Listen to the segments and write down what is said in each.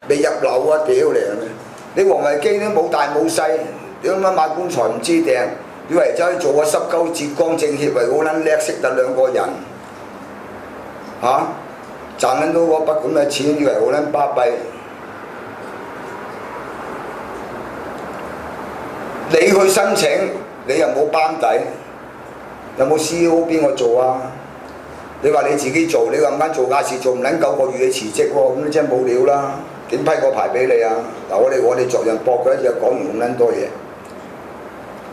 未入流啊！屌你係咪？你黃維基都冇大冇細，屌乜買棺材唔知訂，以為走去做個濕鳩浙江政協為好撚叻，識得兩個人賺緊到嗰筆咁嘅錢，以為好撚巴閉。你去申請，你又冇班底，有冇 CEO 邊個做啊？你話你自己做，你話唔間做價事做唔撚夠個月你辭職喎，咁你真係冇料啦！點批個牌俾你啊？嗱，我哋作人搏佢一日講完咁撚多嘢。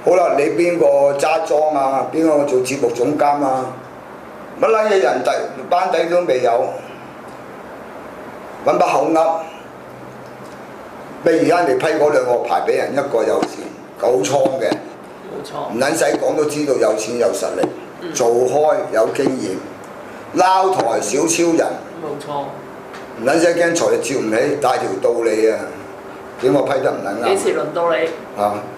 好啦，你邊個揸莊啊？邊個做節目總監啊？乜撚嘢人班底都未有，揾把口噏。譬如而家你批嗰兩個牌俾人，一個有錢9倉嘅，冇錯，唔撚使講都知道有錢有實力，做開有經驗，撈台小超人，冇錯。唔撚使驚財力照唔起，帶條道理啊！點我批得唔撚啱？幾時輪到你？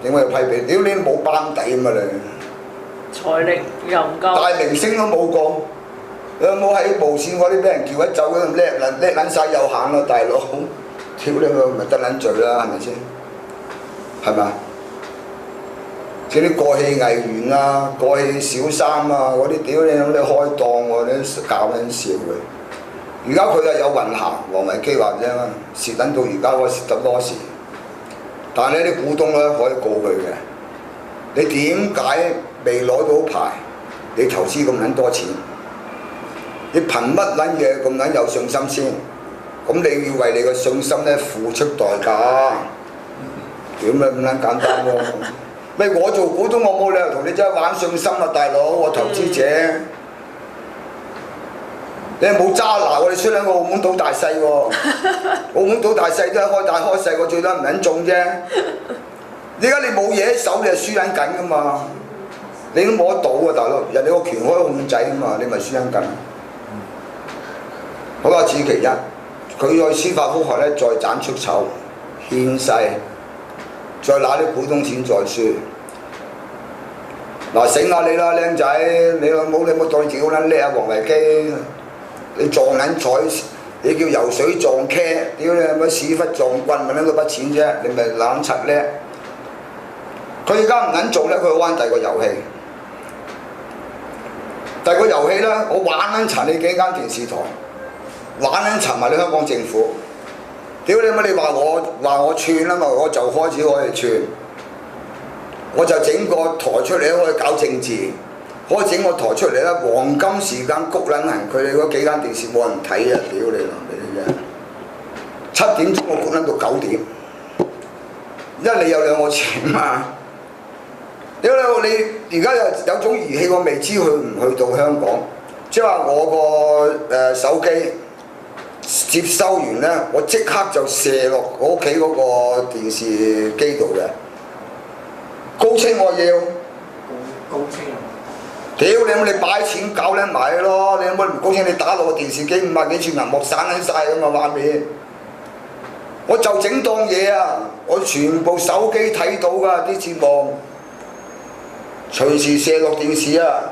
點解要批俾？屌你冇班底嘛你！財力又唔夠。大明星都冇過，有冇喺無線嗰啲俾人叫一走嗰度叻撚晒有限咯，大佬！屌你咪得撚罪啦，係咪先？係咪？即啲過氣藝員啊、過氣小三啊嗰啲，屌你開檔喎，你搞緊笑佢。而家佢係有運行，黃維基話啫嘛，蝕緊到而家嗰蝕得多時。但係呢啲股東咧可以告佢嘅。你點解未攞到牌？你投資咁撚多錢，你憑乜撚嘢咁撚有信心先？咁你要為你個信心咧付出代價。點解咁撚簡單喎？喂，我做股東，我冇理由同你真係玩信心啊，大佬！我投資者。你係冇揸拿喎！你出兩個澳門賭大細喎，澳門賭大細都係開大開細，我最多唔撚中啫。而家你冇嘢喺手，你係輸緊緊噶嘛？你都冇得賭啊，大佬！人哋個權可以控制噶嘛，你咪輸緊緊。好啦，此其一，佢去司法覆核咧，再斬出醜，獻世，再拿啲股東錢再輸。嗱，醒下你啦，僆仔，你冇當自己好撚叻啊，黃維基。你撞撚彩，你叫游水撞茄，屌你乜屎忽撞棍咪撚嗰筆錢啫，你咪攬柒叻。佢而家唔撚做咧，佢玩第二個遊戲。第二個遊戲咧，我玩撚殘你幾間電視台，玩撚殘埋你香港政府。屌你乜？你話我串啊嘛，我就開始可以串，我就整個台出嚟可以搞政治。可以整個台出嚟啦，黃金時間谷撚行，佢哋嗰幾間電視冇人睇啊！屌你老味啫！7點鐘我谷撚到9點，因為你有兩個錢嘛。屌你而家有種儀器，我未知去唔去到香港，即係話我個手機接收完咧，我即刻就射落我屋企嗰個電視機度嘅。高清我要。高清啊！屌你擺錢搞撚埋咯！你有冇唔高興？你打落個電視機50幾寸銀幕散撚晒咁嘅畫面，我就整檔嘢啊！我全部手機睇到㗎啲節目，隨時射落電視啊！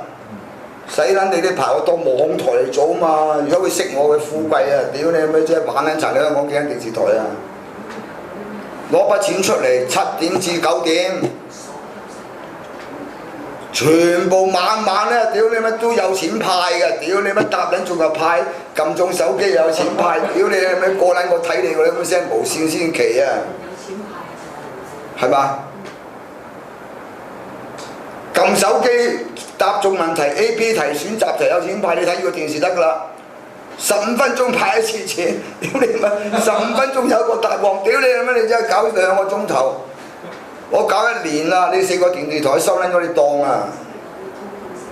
使撚你啲牌我當網台嚟做啊嘛！如果佢識我嘅富貴啊，屌你咩啫玩撚殘你香港幾間電視台啊！攞筆錢出嚟7點至9點。全部晚晚咧，屌你乜都有錢派嘅，屌你乜搭撚仲有派，撳中手機又有錢派，屌你乜個撚我睇你嗰啲咁聲無線先奇啊！係嘛？撳手機答中問題 A、B 題選擇題有錢派，你睇呢個電視得㗎啦。15分鐘派一次錢，屌你乜15分鐘有個答案，屌你乜你真係搞2個鐘頭。我搞1年啦，你4個電視台收撚咗你檔啊！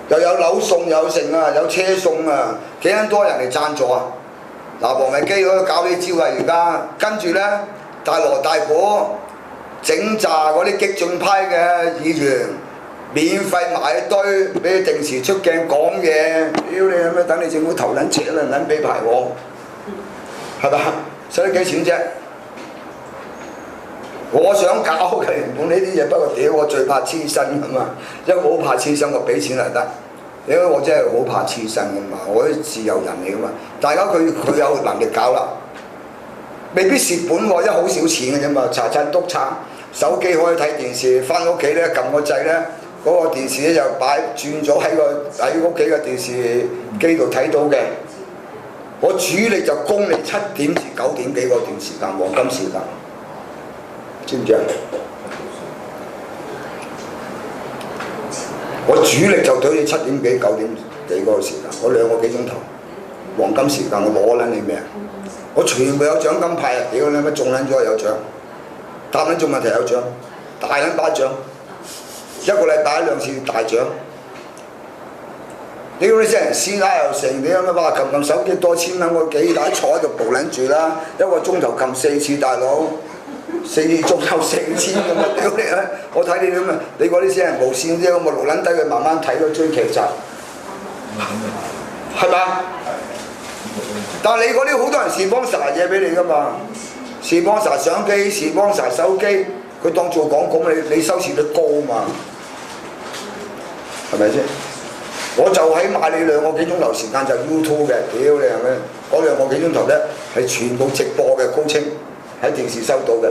又有樓送有剩啊，有車送啊，幾撚多人嚟贊助啊！嗱，黃維基嗰度搞呢招啊，而家跟住咧大鑼大鼓整炸嗰啲激進派嘅議員，免費埋一堆，俾佢定時出鏡講嘢，屌你咩？等你政府頭撚赤啦，撚俾牌我，係咪？使得幾錢啫？我想搞嘅原本呢啲嘢，不過屌我最怕黐身㗎嘛，因為我好怕黐身，我俾錢就得。因為我真係好怕黐身㗎嘛，我啲自由人嚟㗎嘛。大家佢有能力搞啦，未必蝕本喎，因為好少錢嘅啫嘛。查冊督察，手機可以睇電視，翻屋企咧撳個掣咧，嗰個電視咧就轉咗喺屋企嘅電視機度睇到嘅。我主力就供你7點至9點幾嗰段時間，黃金時間，知唔知啊？我主力就對你7點幾9點幾嗰個時間，我2個幾鐘頭黃金時間，我攞撚你咩啊？我全部有獎金派啊！屌你乜中撚咗有獎，答撚中問題有獎，大撚把獎，一個禮拜1、2次大獎。屌你啲人師奶又成，你有乜話撳手機多千蚊，我幾大坐喺度蒲撚住啦！1個鐘頭撳4次，大佬4鐘頭4000咁啊！屌你啊！我睇你咁啊！你嗰啲先係無線啲咁，我錄撚低佢慢慢睇佢追劇集，係嘛？但係你嗰啲好多人視幫曬嘢俾你噶嘛，視幫曬相機，視幫曬手機，佢當做廣告，你收視率高嘛，係咪先？我就喺買你2個幾鐘頭時間就 YouTube 嘅，屌你係咪？嗰2個幾鐘頭咧係全部直播嘅高清，喺電視收到嘅，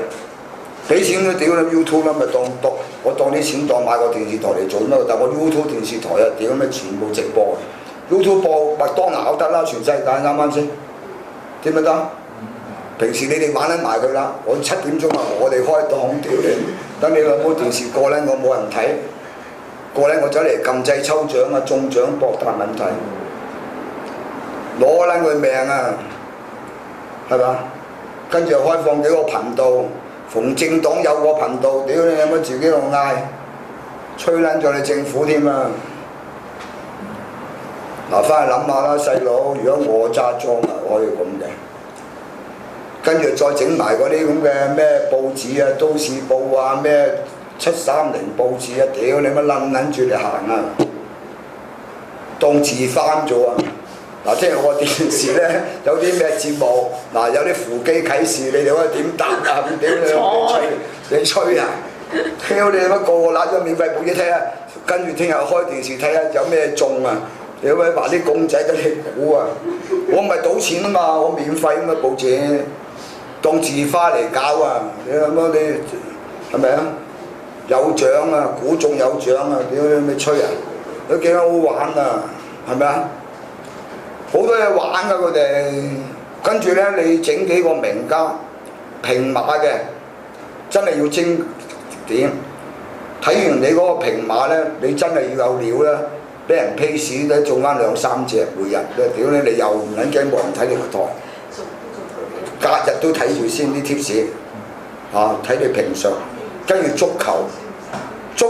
俾錢都屌你 YouTube 啦，咪我當啲錢當買個電視台嚟做咩？但我 YouTube 電視台啊，屌咩全部直播。YouTube 播麥當勞得啦，全世界啱啱先？點樣得？平時你哋玩緊埋佢啦，我7點鐘啊，我哋開檔，屌你！等你兩部電視過咧，我冇人睇，過咧我走嚟撳掣抽獎啊，中獎博大問題，攞撚佢命啊，係嘛？跟住又開放幾個頻道，逢政黨有個頻道，屌你有乜自己度嗌，吹撚咗你政府添啊！嗱，翻去諗下啦，細佬，如果我揸莊啊，我可以咁嘅，跟住再整埋嗰啲咁嘅咩報紙啊，都市報啊，咩730報紙啊，屌你乜撚撚住嚟行啊，當自翻咗啊！嗱，聽日我電視咧有啲咩節目，嗱有啲扶乩啟示，你哋可以點答啊？屌你吹啊！屌你乜個揦咗免費報紙睇啊？跟住聽日開電視睇下有咩中啊！你咪話啲公仔俾你估啊！我唔係賭錢啊嘛，我免費咁嘅報紙，當字花嚟搞啊！你諗下你係咪啊？有獎啊，估中有獎啊！屌你咪吹啊！都幾好玩啊，係咪啊？好多嘢玩㗎佢哋，跟住咧你整幾個名家平馬嘅，真係要精點。睇完你嗰個平馬咧，你真係要有料啦。俾人批屎咧，做翻2、3隻每日，屌你又唔撚驚冇人睇你個台，隔日都睇住先啲貼士，睇你評述，跟住足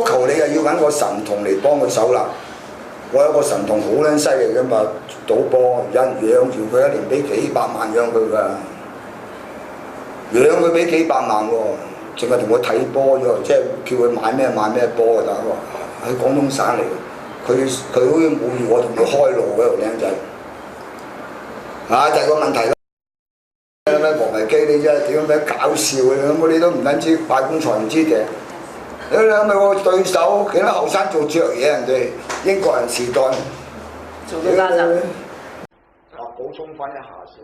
球你又要揾個神童嚟幫佢手啦。我有個神童好撚犀利㗎嘛，賭波有人養住佢，1年俾幾百萬養佢㗎，養佢俾幾百萬喎，淨係同佢睇波啫，即係叫佢買咩波㗎，喺廣東省嚟嘅。佢好似冇要我同佢開路嗰條靚仔，就係個問題咯。咩黃維基你真係點樣搞笑嘅，你都唔撚知擺公財唔知嘅。你咪個對手幾多後生做雀嘢，人哋英國人時代做到家陣。補充翻一下先。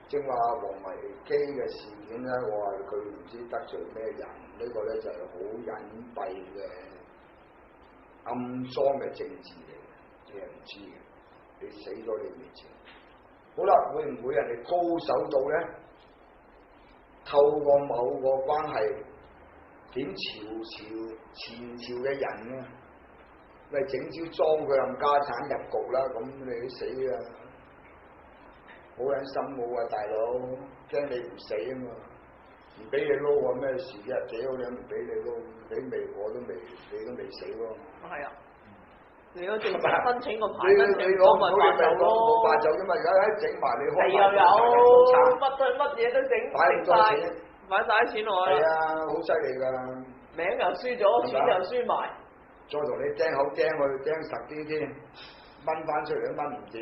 正話黃維基嘅事件咧，我話佢唔知得罪咩人，呢個咧就係好隱蔽嘅。暗裝嘅政治嚟嘅，你係唔知嘅，你死咗你面前。好啦，會唔會人哋高手到咧？透過某個關係點前朝嘅人啊，咪整招裝佢冚家產入局啦，咁你都死啊！好忍心冇啊，大佬，驚你唔死啊嘛，唔俾你撈我咩事啫？屌你唔俾你撈，我都未，你都未死喎。係啊，你嗰陣申請個牌，你攞唔到你咪攞冇辦就啫嘛，而家整埋你開又有乜嘢都整晒，擺晒啲錢落去。係啊，好犀利㗎。名又輸咗，錢又輸埋。再同你釘口釘佢釘實啲添，掹翻出嚟都掹唔掂。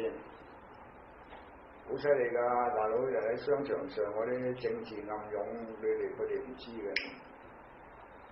好犀利㗎，大佬！又喺商場上嗰啲政治暗湧，佢哋唔知嘅。